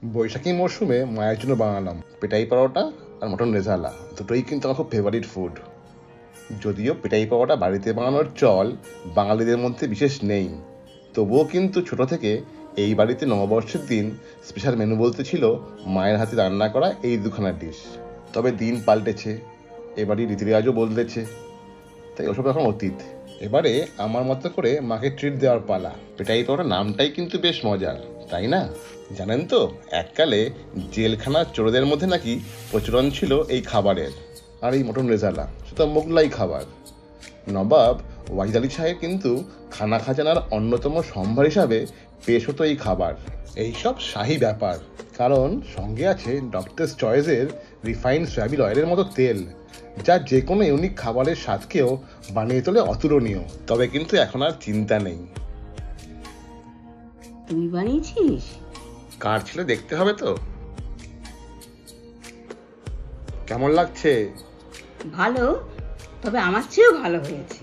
বৈশাখী মরশুমে মায়ের জন্য বানালাম পেটাই পরোটা আর মটন রেজালা। দুটোই কিন্তু আমার খুব ফেভারিট ফুড। যদিও পেটাই পরোটা বাড়িতে বানানোর চল বাঙালিদের মধ্যে বিশেষ নেই, তবুও কিন্তু ছোট থেকে এই বাড়িতে নববর্ষের দিন স্পেশাল মেনু বলতে ছিল মায়ের হাতে রান্না করা এই দুখানা ডিশ। তবে দিন পাল্টেছে, এবারই রীতিরেওয়াজও বদলেছে, তাই ওসব এখন অতীত। এবারে আমার মতো করে মাকে ট্রিট দেওয়ার পালা। পেটাই পরোটা নামটাই কিন্তু বেশ মজার, তাই না? জানেন তো, এককালে জেলখানার চোরদের মধ্যে নাকি প্রচলন ছিল এই খাবারের। আর এই মটন রেজালা সেটা মোগলাই খাবার। নবাব ওয়াহিদ আলী শাহের কিন্তু খানা খাজানার অন্যতম সম্ভার হিসাবে পেশ হতো এই খাবার। এইসব শাহী ব্যাপার, কারণ সঙ্গে আছে ডক্টরস চয়েসের রিফাইন্ড সয়াবিন অয়েলের মতো তেল, যা যে কোনো ইউনিক খাবারের স্বাদকেও বানিয়ে তোলে অতুলনীয়। তবে কিন্তু এখন আর চিন্তা নেই। তুই বানিয়েছিস? কার ছিল দেখতে হবে তো। কেমন লাগছে? ভালো, তবে আমার চেয়েও ভালো হয়েছে।